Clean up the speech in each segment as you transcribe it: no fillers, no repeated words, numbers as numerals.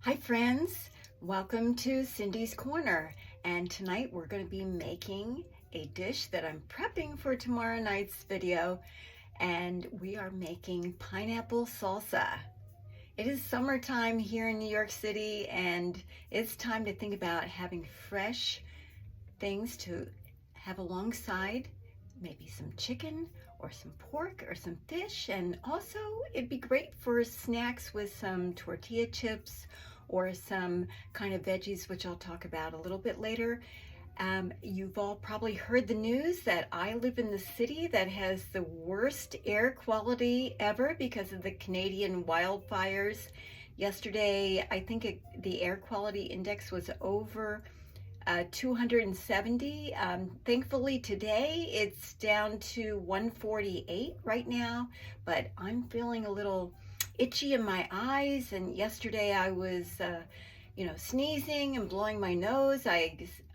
Hi friends, welcome to Cindy's Corner, and tonight we're going to be making a dish that I'm prepping for tomorrow night's video, and we are making pineapple salsa. It is summertime here in New York City, and it's time to think about having fresh things to have alongside, maybe some chicken or some pork or some fish, and also it'd be great for snacks with some tortilla chips or some kind of veggies, which I'll talk about a little bit later. You've all probably heard the news that I live in the city that has the worst air quality ever because of the Canadian wildfires. Yesterday, I think the air quality index was over 270. Thankfully today it's down to 148 right now, but I'm feeling a little itchy in my eyes, and yesterday I was sneezing and blowing my nose.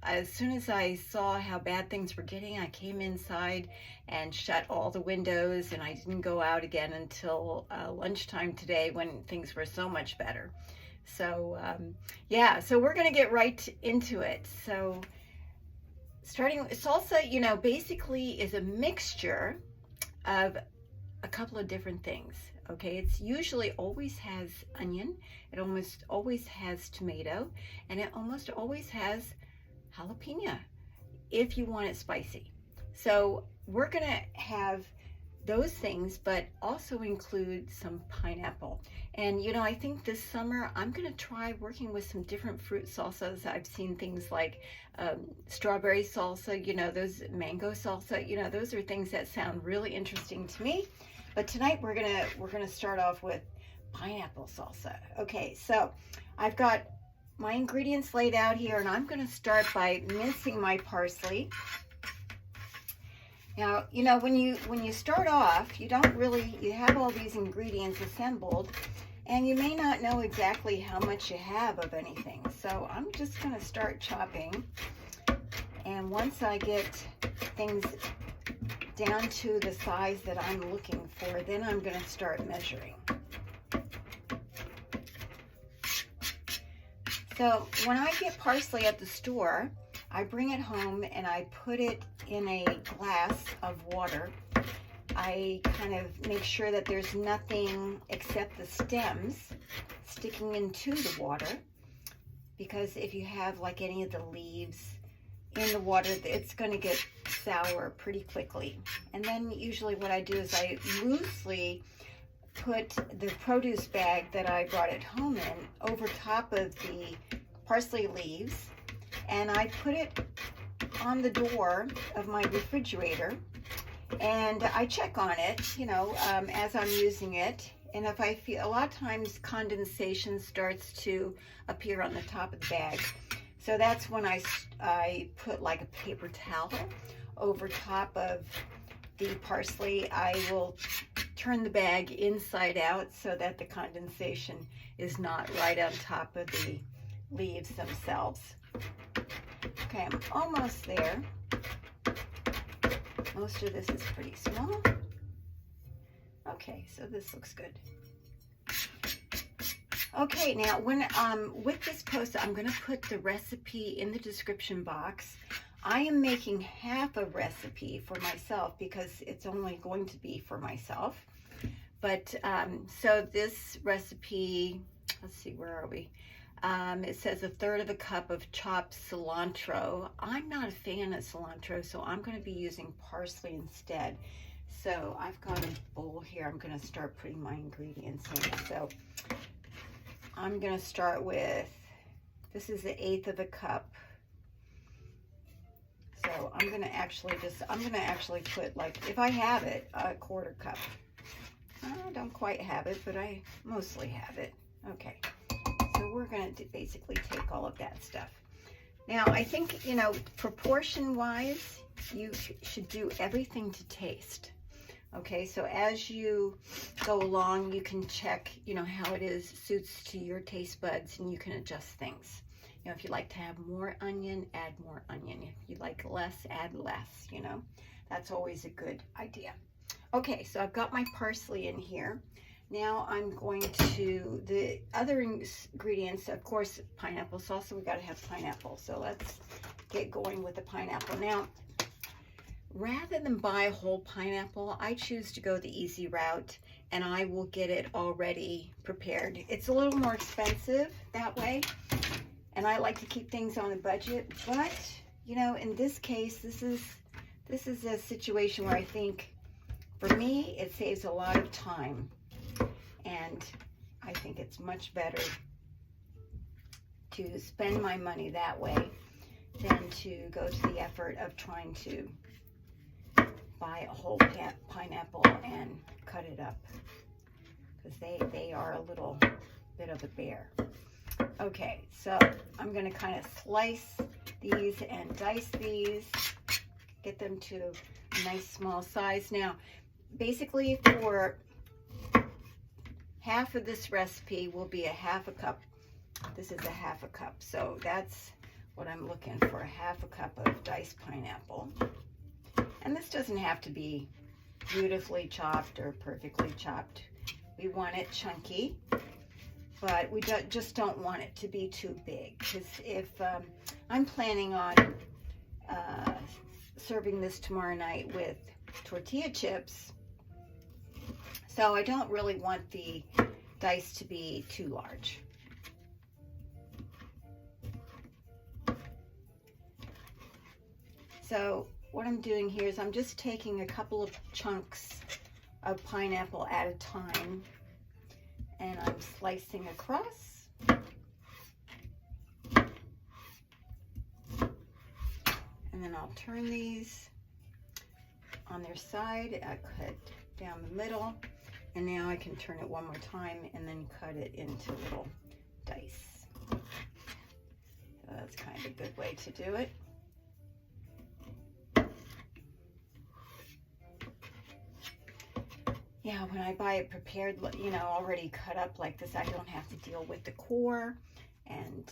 As soon as I saw how bad things were getting, I came inside and shut all the windows, and I didn't go out again until lunchtime today when things were so much better. So so we're gonna get right into it. So starting salsa, basically is a mixture of a couple of different things. Okay, it's usually always has onion, it almost always has tomato, and it almost always has jalapeno if you want it spicy. So we're gonna have those things, but also include some pineapple. And I think this summer I'm gonna try working with some different fruit salsas. I've seen things like strawberry salsa, those mango salsa, those are things that sound really interesting to me. But tonight we're gonna start off with pineapple salsa. Okay, so I've got my ingredients laid out here, and I'm gonna start by mincing my parsley. Now, when you start off, you have all these ingredients assembled, and you may not know exactly how much you have of anything. So I'm just gonna start chopping, and once I get things down to the size that I'm looking for, then I'm going to start measuring. So when I get parsley at the store, I bring it home and I put it in a glass of water. I kind of make sure that there's nothing except the stems sticking into the water, because if you have like any of the leaves in the water, it's going to get sour pretty quickly. And then usually what I do is I loosely put the produce bag that I brought at home in over top of the parsley leaves, and I put it on the door of my refrigerator, and I check on it as I'm using it. And if I feel, a lot of times condensation starts to appear on the top of the bag, so that's when I put like a paper towel over top of the parsley. I will turn the bag inside out so that the condensation is not right on top of the leaves themselves. Okay, I'm almost there. Most of this is pretty small. Okay, so this looks good. Okay, now with this post, I'm going to put the recipe in the description box. I am making half a recipe for myself because it's only going to be for myself. But so this recipe, let's see, where are we? It says 1/3 of a cup of chopped cilantro. I'm not a fan of cilantro, so I'm going to be using parsley instead. So I've got a bowl here. I'm going to start putting my ingredients in. So I'm going to start with, this is 1/8 of a cup. So I'm going to actually put, like, if I have it, a 1/4 cup. I don't quite have it, but I mostly have it. Okay. So we're going to basically take all of that stuff. Now, I think, proportion-wise, you should do everything to taste. Okay, so as you go along, you can check, how it suits to your taste buds, and you can adjust things. If you like to have more onion, add more onion. If you like less, add less, That's always a good idea. Okay, so I've got my parsley in here. Now I'm going to, the other ingredients, of course, pineapple salsa. We got to have pineapple. So let's get going with the pineapple. Now, rather than buy a whole pineapple, I choose to go the easy route, and I will get it already prepared. It's a little more expensive that way, and I like to keep things on a budget. But you know, in this case, this is a situation where I think, for me, it saves a lot of time, and I think it's much better to spend my money that way than to go to the effort of trying to buy a whole pineapple and cut it up, because they are a little bit of a bear. Okay, so I'm going to kind of slice these and dice these, get them to a nice small size. Now, basically for half of this recipe will be a half a cup. This is a half a cup, so that's what I'm looking for, a half a cup of diced pineapple. And this doesn't have to be beautifully chopped or perfectly chopped. We want it chunky, but we just don't want it to be too big, because if I'm planning on serving this tomorrow night with tortilla chips, so I don't really want the dice to be too large. So what I'm doing here is I'm just taking a couple of chunks of pineapple at a time, and I'm slicing across. And then I'll turn these on their side. I cut down the middle, and now I can turn it one more time and then cut it into little dice. So that's kind of a good way to do it. Yeah, when I buy it prepared, you know, already cut up like this, I don't have to deal with the core and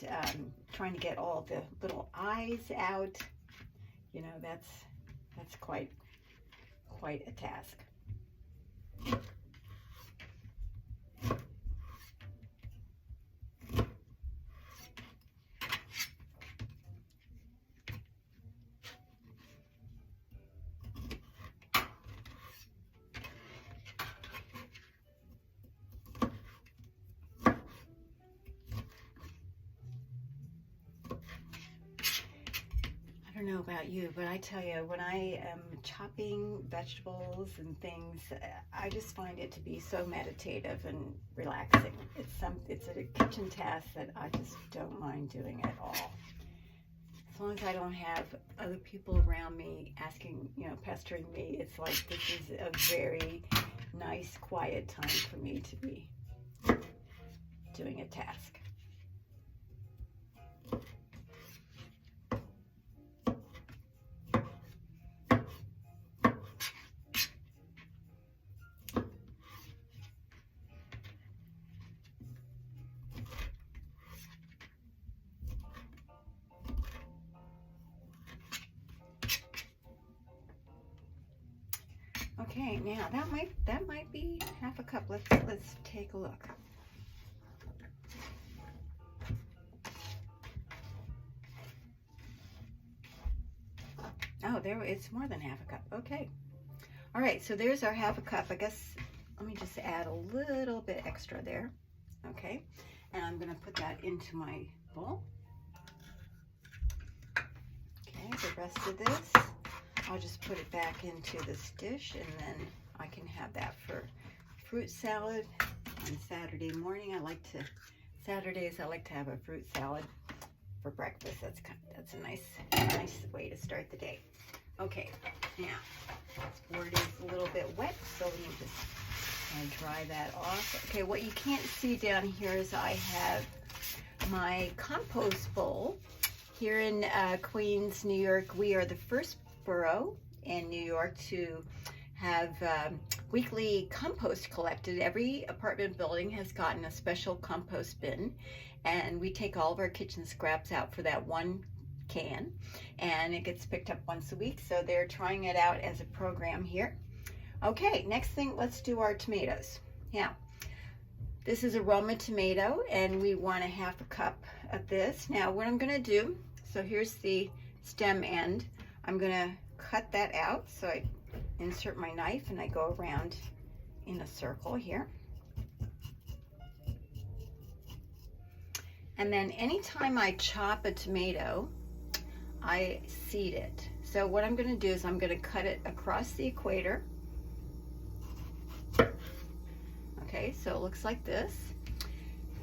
trying to get all the little eyes out. You know, that's quite a task. I don't know about you, but I tell you, when I am chopping vegetables and things, I just find it to be so meditative and relaxing. It's a kitchen task that I just don't mind doing at all. As long as I don't have other people around me asking, you know, pestering me, it's like this is a very nice, quiet time for me to be doing a task. Okay, now that might be half a cup. Let's take a look. Oh, it's more than half a cup. Okay. All right, so there's our half a cup. I guess let me just add a little bit extra there. Okay, and I'm gonna put that into my bowl. Okay, the rest of this, I'll just put it back into this dish, and then I can have that for fruit salad on Saturday morning. Saturdays I like to have a fruit salad for breakfast. That's a nice way to start the day. Okay, now this board is a little bit wet, so let me just dry that off. Okay, what you can't see down here is I have my compost bowl. Here in Queens, New York, we are the first borough in New York to have weekly compost collected. Every apartment building has gotten a special compost bin, and we take all of our kitchen scraps out for that one can, and it gets picked up once a week. So they're trying it out as a program here. Okay, next thing, let's do our tomatoes. Now, This is a Roma tomato, and we want a 1/2 cup of this. Now what I'm gonna do, so here's the stem end. I'm gonna cut that out. So I insert my knife and I go around in a circle here. And then anytime I chop a tomato, I seed it. So what I'm gonna do is I'm gonna cut it across the equator. Okay, so it looks like this.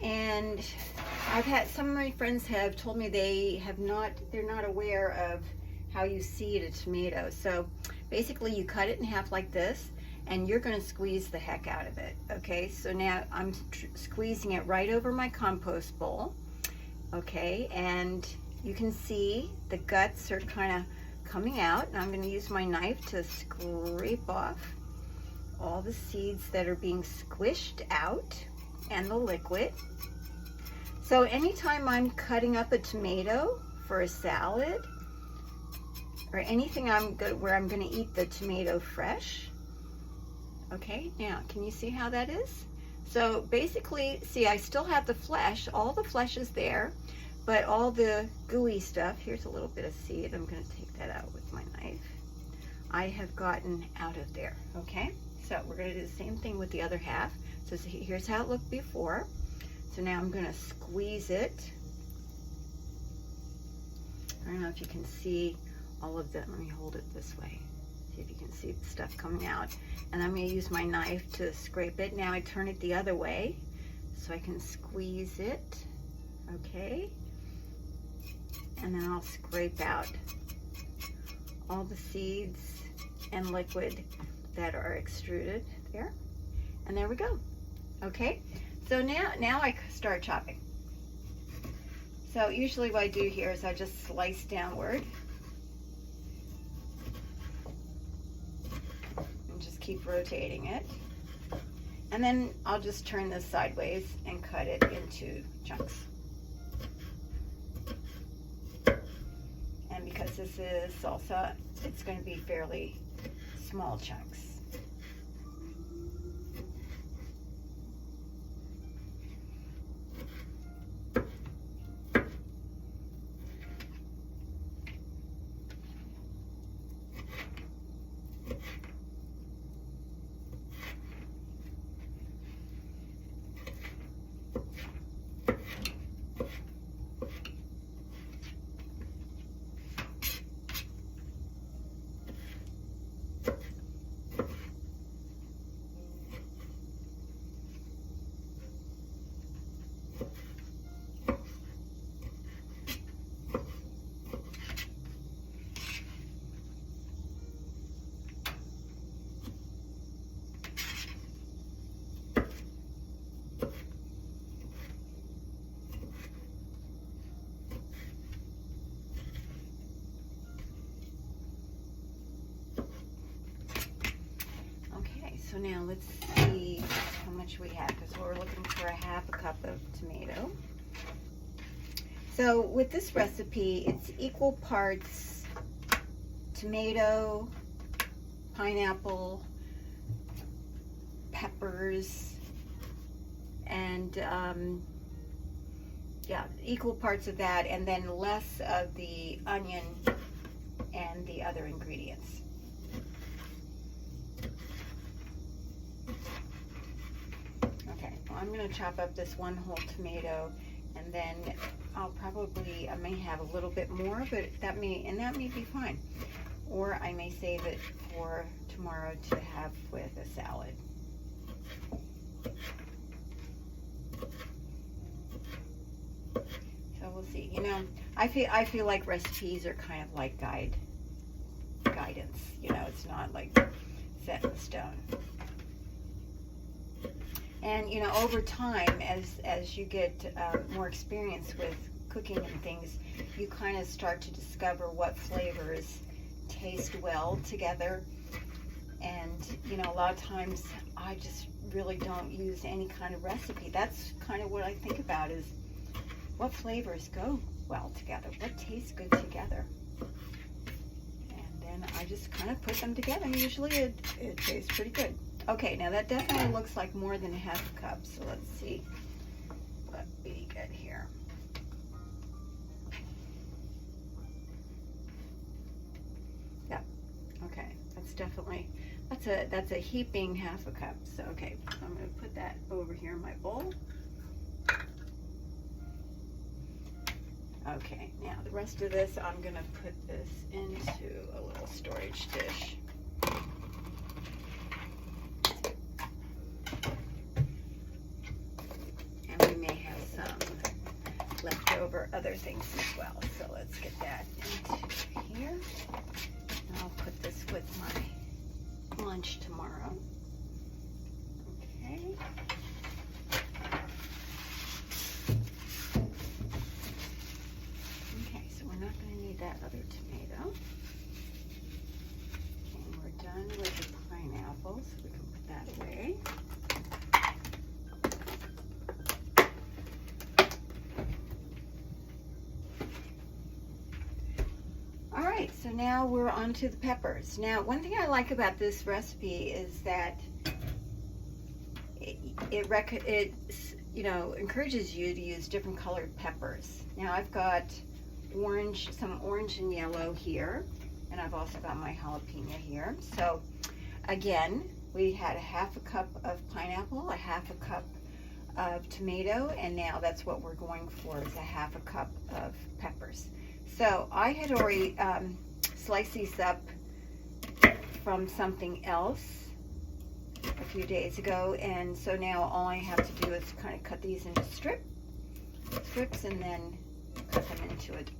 And I've had some of my friends have told me they're not aware of how you seed a tomato. So basically you cut it in half like this, and you're going to squeeze the heck out of it. Okay, so now I'm squeezing it right over my compost bowl. Okay, and you can see the guts are kind of coming out, and I'm going to use my knife to scrape off all the seeds that are being squished out and the liquid. So anytime I'm cutting up a tomato for a salad or anything where I'm going to eat the tomato fresh. Okay, now can you see how that is? So basically, see, I still have the flesh. All the flesh is there, but all the gooey stuff, here's a little bit of seed. I'm going to take that out with my knife. I have gotten out of there, okay? So we're going to do the same thing with the other half. So here's how it looked before. So now I'm going to squeeze it. I don't know if you can see all of that. Let me hold it this way. See if you can see the stuff coming out. And I'm going to use my knife to scrape it. Now I turn it the other way so I can squeeze it. Okay. And then I'll scrape out all the seeds and liquid that are extruded there. And there we go. Okay. So now I start chopping. So usually what I do here is I just slice downward. Keep rotating it, and then I'll just turn this sideways and cut it into chunks. And because this is salsa, it's going to be fairly small chunks. So now let's see how much we have, because we're looking for a 1/2 cup of tomato. So with this recipe, it's equal parts tomato, pineapple, peppers, and yeah, equal parts of that, and then less of the onion and the other ingredients. I'm going to chop up this one whole tomato, and then I may have a little bit more, but that may be fine. Or I may save it for tomorrow to have with a salad. So we'll see. You know, I feel like recipes are kind of like guidance. You know, it's not like set in stone. And you know, over time, as you get more experience with cooking and things, you kind of start to discover what flavors taste well together. And you know, a lot of times I just really don't use any kind of recipe. That's kind of what I think about, is what flavors go well together, what tastes good together. And then I just kind of put them together, and usually it tastes pretty good. Okay, now that definitely looks like more than a half a cup, so let's see what we get here. Yeah, okay, that's definitely, that's a heaping half a cup. So okay, so I'm going to put that over here in my bowl. Okay, now the rest of this, I'm going to put this into a little storage dish. And we may have some leftover other things as well. So let's get that into here. And I'll put this with my lunch tomorrow. Okay. Okay, so we're not going to need that other tomato. Okay, and we're done with the pineapple, so we can put that away. All right, so now we're on to the peppers. Now, one thing I like about this recipe is that it you know, encourages you to use different colored peppers. Now I've got some orange and yellow here, and I've also got my jalapeno here. So again, we had a half a cup of pineapple, a half a cup of tomato, and now that's what we're going for, is a half a cup of peppers. So I had already sliced these up from something else a few days ago, and so now all I have to do is kind of cut these into strips and then cut them into a dice.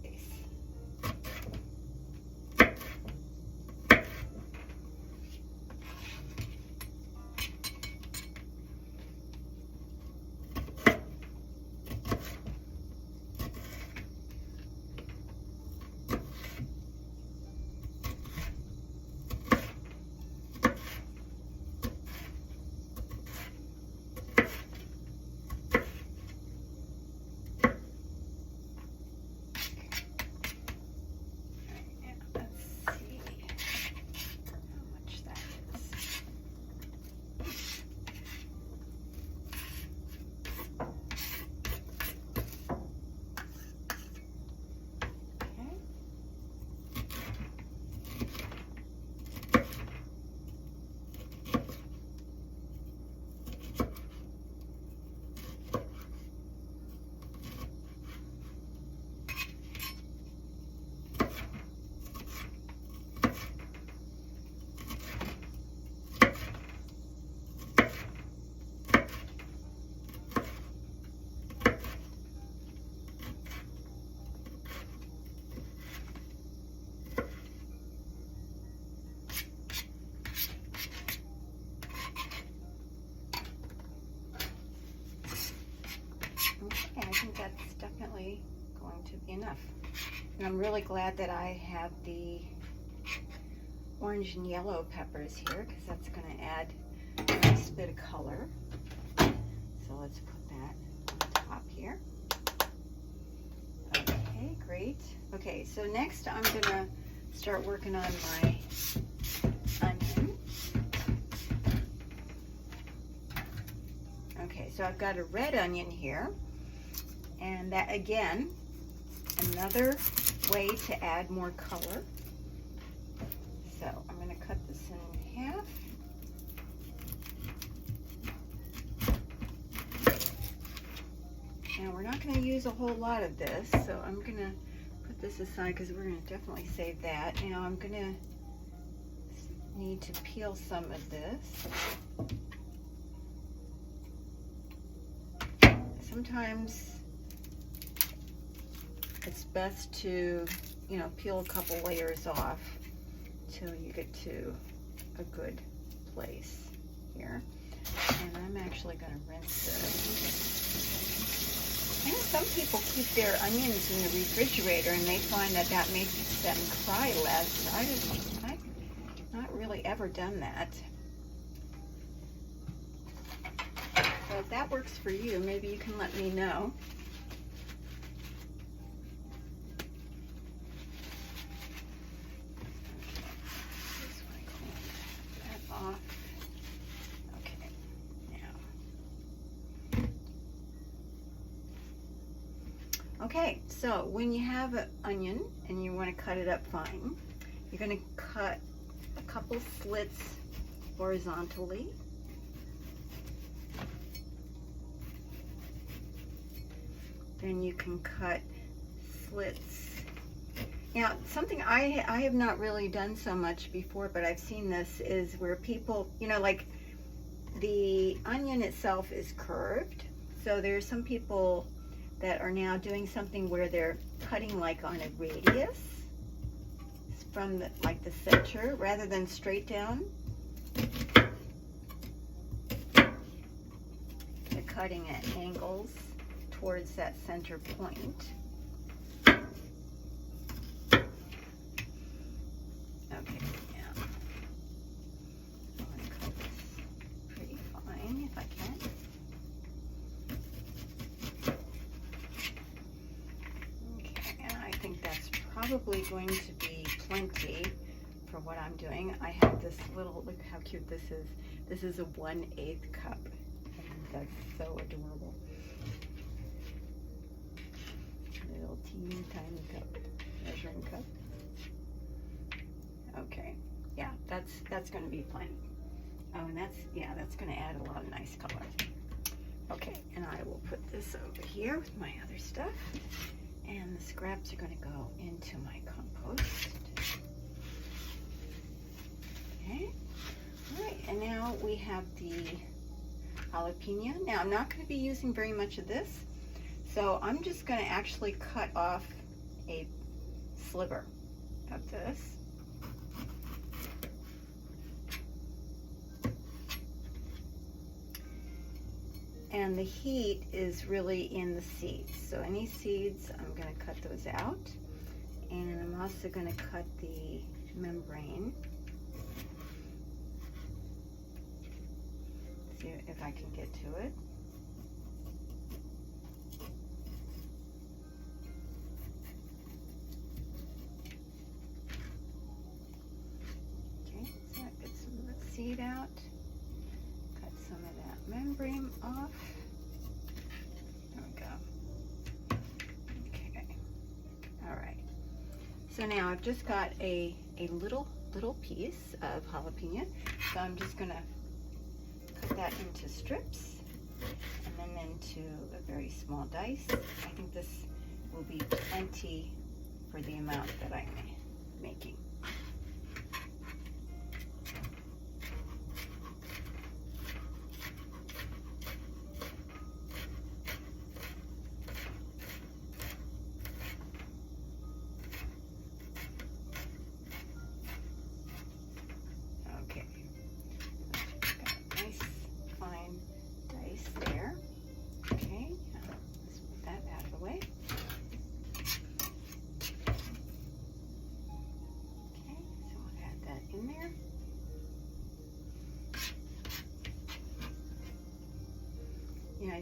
Okay, I think that's definitely going to be enough. And I'm really glad that I have the orange and yellow peppers here, because that's going to add a nice bit of color. So let's put that on top here. Okay, great. Okay, so next I'm going to start working on my onion. Okay, so I've got a red onion here, and that, again, another way to add more color. So I'm going to cut this in half. Now we're not going to use a whole lot of this, so I'm going to put this aside because we're going to definitely save that. Now I'm going to need to peel some of this. Sometimes it's best to, you know, peel a couple layers off till you get to a good place here. And I'm actually going to rinse this. I know some people keep their onions in the refrigerator and they find that that makes them cry less. I've not really ever done that. So if that works for you, maybe you can let me know. Just want to clean that off. Okay, so when you have an onion and you want to cut it up fine, you're going to cut a couple slits horizontally. Then you can cut slits. Now, something I have not really done so much before, but I've seen this, is where people, you know, like the onion itself is curved. So there's some people that are now doing something where they're cutting like on a radius from the, like the center rather than straight down. They're cutting at angles towards that center point. Okay, now I'm going to cut this pretty fine if I can. Okay, and I think that's probably going to be plenty for what I'm doing. I have this little, look how cute this is. This is a 1/8 cup. I think that's so adorable. Little teeny tiny cup, measuring cup. Okay, yeah, that's going to be plenty. Oh, and that's going to add a lot of nice color. Okay, and I will put this over here with my other stuff, and the scraps are going to go into my compost. Okay, all right, and now we have the jalapeno. Now, I'm not going to be using very much of this, so I'm just going to actually cut off a sliver of this. And the heat is really in the seeds. So any seeds, I'm going to cut those out. And I'm also going to cut the membrane. See if I can get to it. Okay, so I get some of the seed out. Cut some of that membrane off. There we go. Okay. All right. So now I've just got a little piece of jalapeno. So I'm just going to cut that into strips and then into a very small dice. I think this will be plenty for the amount that I'm making. I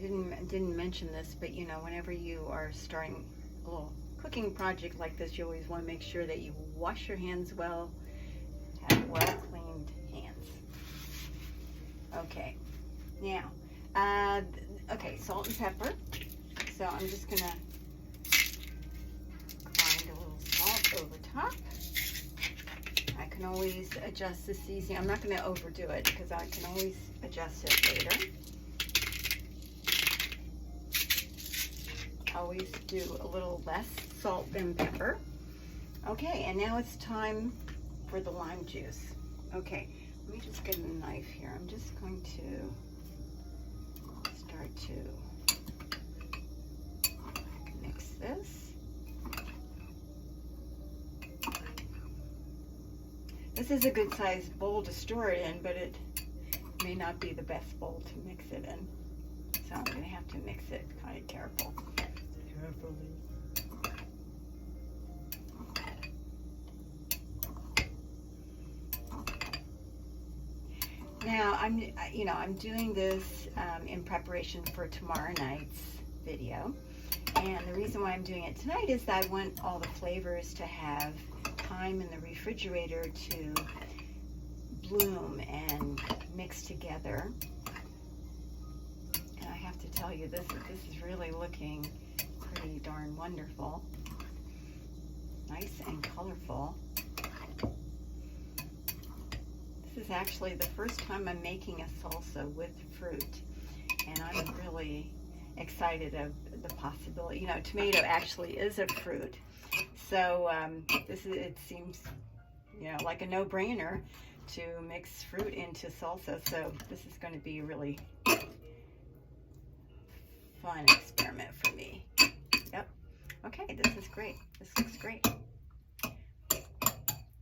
didn't mention this, but you know, whenever you are starting a little cooking project like this, you always want to make sure that you wash your hands well, have well cleaned hands. Okay, now, okay, salt and pepper. So I'm just gonna grind a little salt over top. I can always adjust the seasoning. I'm not gonna overdo it because I can always adjust it later. Always do a little less salt than pepper. Okay, and now it's time for the lime juice. Okay, let me just get a knife here. I'm just going to start to mix this. This is a good sized bowl to store it in, but it may not be the best bowl to mix it in. So I'm going to have to mix it kind of carefully. Now I'm doing this in preparation for tomorrow night's video, and the reason why I'm doing it tonight is that I want all the flavors to have time in the refrigerator to bloom and mix together. And I have to tell you, this is really looking pretty darn wonderful. Nice and colorful. This is actually the first time I'm making a salsa with fruit, and I'm really excited of the possibility. You know, tomato actually is a fruit, so it seems, you know, like a no-brainer to mix fruit into salsa. So this is going to be a really fun experiment for me. Yep. Okay, this is great. This looks great.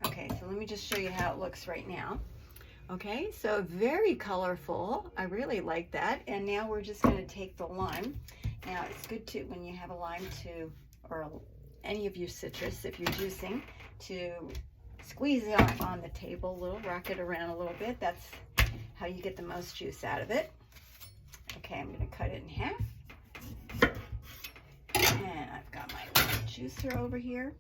Okay, so let me just show you how it looks right now. Okay, so very colorful. I really like that. And now we're just going to take the lime. Now it's good to, when you have a lime, to, or any of your citrus, if you're juicing, to squeeze it on the table a little, rock it around a little bit. That's how you get the most juice out of it. Okay, I'm going to cut it in half. And I've got my little juicer over here.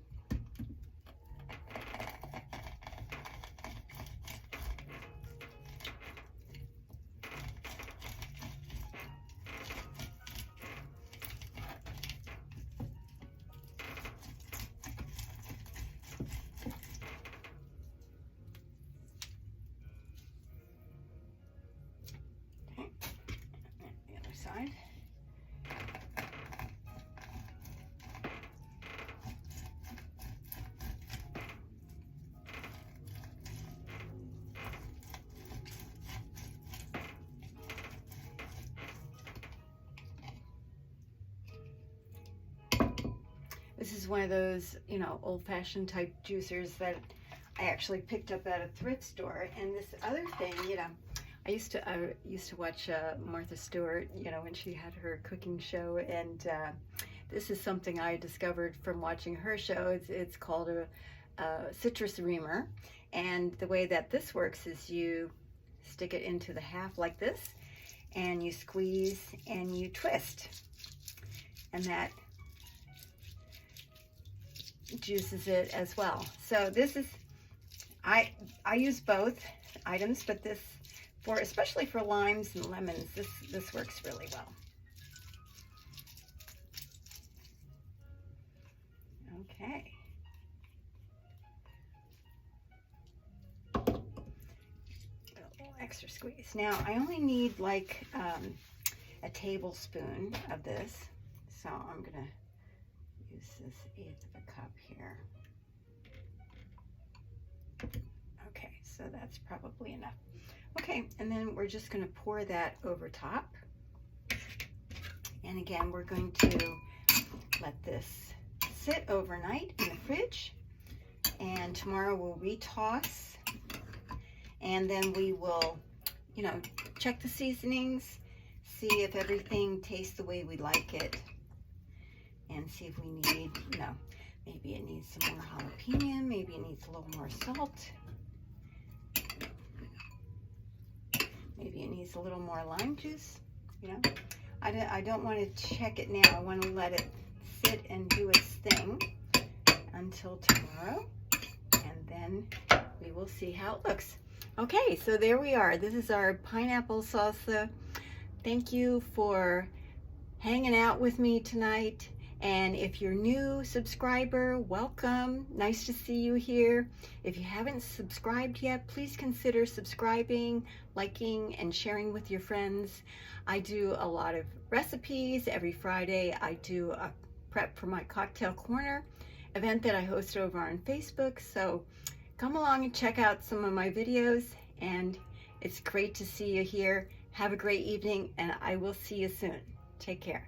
Side. This is one of those, you know, old-fashioned type juicers that I actually picked up at a thrift store. And this other thing, you know, I used to watch Martha Stewart, you know, when she had her cooking show, and this is something I discovered from watching her show. It's called a citrus reamer, and the way that this works is you stick it into the half like this, and you squeeze and you twist, and that juices it as well. So this is, I use both items, but this, especially for limes and lemons, this works really well. Okay. A little extra squeeze. Now I only need like a tablespoon of this, so I'm gonna use this 1/8 of a cup here. Okay, so that's probably enough. Okay, and then we're just going to pour that over top. And again, we're going to let this sit overnight in the fridge. And tomorrow we'll retoss. And then we will, you know, check the seasonings, see if everything tastes the way we like it. And see if we need, you know, maybe it needs some more jalapeno, maybe it needs a little more salt. Maybe it needs a little more lime juice, you know. I don't want to check it now. I want to let it sit and do its thing until tomorrow, and then we will see how it looks. Okay, so there we are. This is our pineapple salsa. Thank you for hanging out with me tonight. And if you're new subscriber, welcome. Nice to see you here. If you haven't subscribed yet, please consider subscribing, liking, and sharing with your friends. I do a lot of recipes. Every Friday I do a prep for my Cocktail Corner event that I host over on Facebook. So come along and check out some of my videos, and it's great to see you here. Have a great evening, and I will see you soon. Take care.